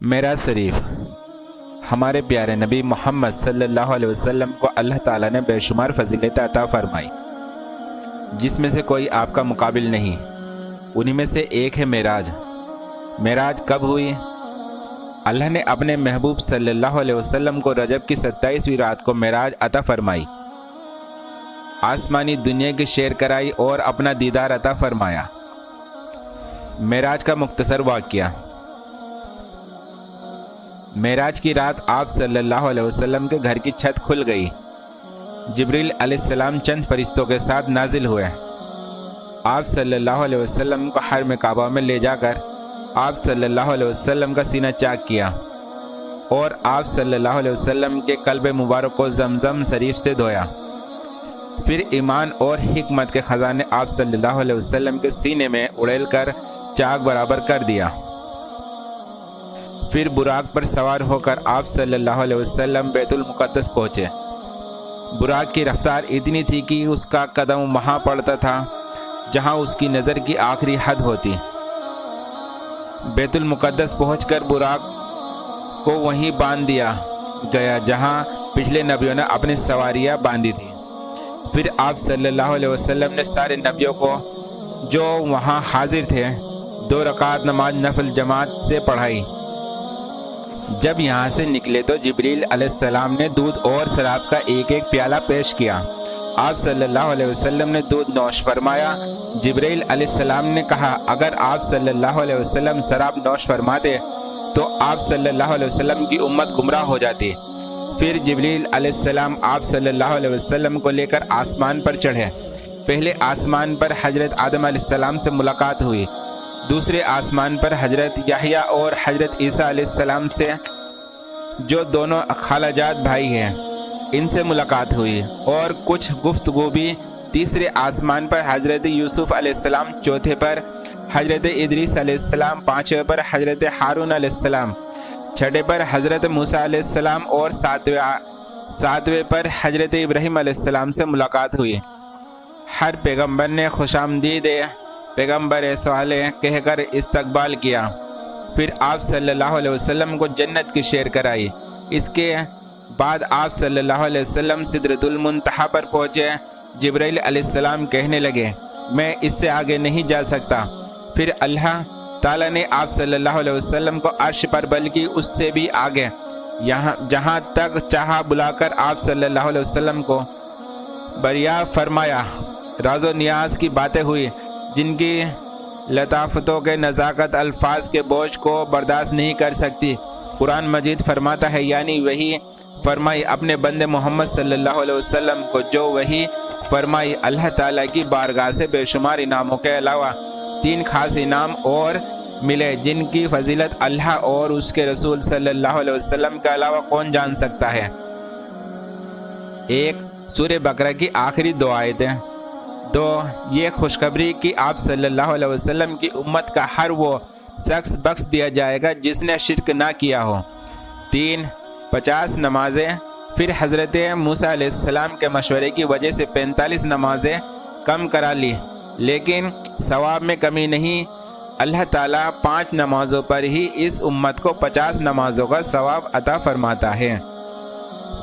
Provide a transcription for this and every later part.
معراج شریف ہمارے پیارے نبی محمد صلی اللہ علیہ وسلم کو اللہ تعالیٰ نے بے شمار فضیلت عطا فرمائی، جس میں سے کوئی آپ کا مقابل نہیں۔ انہی میں سے ایک ہے معراج۔ معراج کب ہوئی؟ اللہ نے اپنے محبوب صلی اللہ علیہ وسلم کو رجب کی 27ویں رات کو معراج عطا فرمائی، آسمانی دنیا کی سیر کرائی اور اپنا دیدار عطا فرمایا۔ معراج کا مختصر واقعہ۔ معراج کی رات آپ صلی اللہ علیہ وسلم کے گھر کی چھت کھل گئی۔ جبریل علیہ السلام چند فرشتوں کے ساتھ نازل ہوئے۔ آپ صلی اللہ علیہ وسلم کو حرم کعبہ میں لے جا کر آپ صلی اللہ علیہ وسلم کا سینہ چاک کیا اور آپ صلی اللہ علیہ وسلم کے قلب مبارک کو زمزم شریف سے دھویا۔ پھر ایمان اور حکمت کے خزانے آپ صلی اللہ علیہ وسلم کے سینے میں اڑیل کر چاک برابر کر دیا۔ پھر براق پر سوار ہو کر آپ صلی اللہ علیہ وسلم بیت المقدس پہنچے۔ براق کی رفتار اتنی تھی کہ اس کا قدم وہاں پڑتا تھا جہاں اس کی نظر کی آخری حد ہوتی۔ بیت المقدس پہنچ کر براق کو وہیں باندھ دیا گیا جہاں پچھلے نبیوں نے اپنی سواریاں باندھی تھی۔ پھر آپ صلی اللہ علیہ وسلم نے سارے نبیوں کو جو وہاں حاضر تھے 2 رکعت نماز نفل جماعت سے پڑھائی۔ جب یہاں سے نکلے تو جبریل علیہ السلام نے دودھ اور شراب کا ایک ایک پیالہ پیش کیا۔ آپ صلی اللہ علیہ وسلم نے دودھ نوش فرمایا۔ جبریل علیہ السلام نے کہا اگر آپ صلی اللہ علیہ وسلم شراب نوش فرماتے تو آپ صلی اللہ علیہ وسلم کی امت گمراہ ہو جاتی۔ پھر جبریل علیہ السلام آپ صلی اللہ علیہ وسلم کو لے کر آسمان پر چڑھے۔ پہلے آسمان پر حضرت آدم علیہ السلام سے ملاقات ہوئی، دوسرے آسمان پر حضرت یحییٰ اور حضرت عیسیٰ علیہ السلام سے، جو دونوں خالہ جات بھائی ہیں، ان سے ملاقات ہوئی اور کچھ گفتگو بھی۔ تیسرے آسمان پر حضرت یوسف علیہ السلام، چوتھے پر حضرت ادریس علیہ السلام، پانچویں پر حضرت ہارون علیہ السلام، چھٹے پر حضرت موسیٰ علیہ السلام اور ساتویں پر حضرت ابراہیم علیہ السلام سے ملاقات ہوئی۔ ہر پیغمبر نے خوش آمدید پیغمبر صالح کہہ کر استقبال کیا۔ پھر آپ صلی اللہ علیہ وسلم کو جنت کی سیر کرائی۔ اس کے بعد آپ صلی اللہ علیہ وسلم سدرۃ المنتہا پر پہنچے۔ جبرائیل علیہ السلام کہنے لگے میں اس سے آگے نہیں جا سکتا۔ پھر اللہ تعالیٰ نے آپ صلی اللہ علیہ وسلم کو عرش پر بلکہ اس سے بھی آگے جہاں تک چاہا بلا کر آپ صلی اللہ علیہ وسلم کو بریا فرمایا۔ راز و نیاز کی باتیں ہوئی جن کی لطافتوں کے نزاکت الفاظ کے بوجھ کو برداشت نہیں کر سکتی۔ قرآن مجید فرماتا ہے یعنی وحی فرمائی اپنے بندے محمد صلی اللہ علیہ وسلم کو، جو وحی فرمائی اللہ تعالیٰ کی بارگاہ سے بے شمار انعاموں کے علاوہ 3 خاص انعام اور ملے جن کی فضیلت اللہ اور اس کے رسول صلی اللہ علیہ وسلم کے علاوہ کون جان سکتا ہے۔ 1 سورہ بقرہ کی آخری 2 آیتیں۔ 2 یہ خوشخبری کہ آپ صلی اللہ علیہ وسلم کی امت کا ہر وہ شخص بخش دیا جائے گا جس نے شرک نہ کیا ہو۔ 3 50 نمازیں۔ پھر حضرت موسیٰ علیہ السلام کے مشورے کی وجہ سے 45 نمازیں کم کرا لی، لیکن ثواب میں کمی نہیں۔ اللہ تعالیٰ 5 نمازوں پر ہی اس امت کو 50 نمازوں کا ثواب عطا فرماتا ہے۔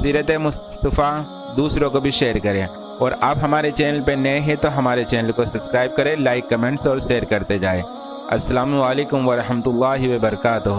سیرت مصطفیٰ دوسروں کو بھی شیئر کریں، اور آپ ہمارے چینل پہ نئے ہیں تو ہمارے چینل کو سبسکرائب کریں، لائک، کمنٹس اور شیئر کرتے جائیں۔ السلام علیکم ورحمۃ اللہ وبرکاتہ۔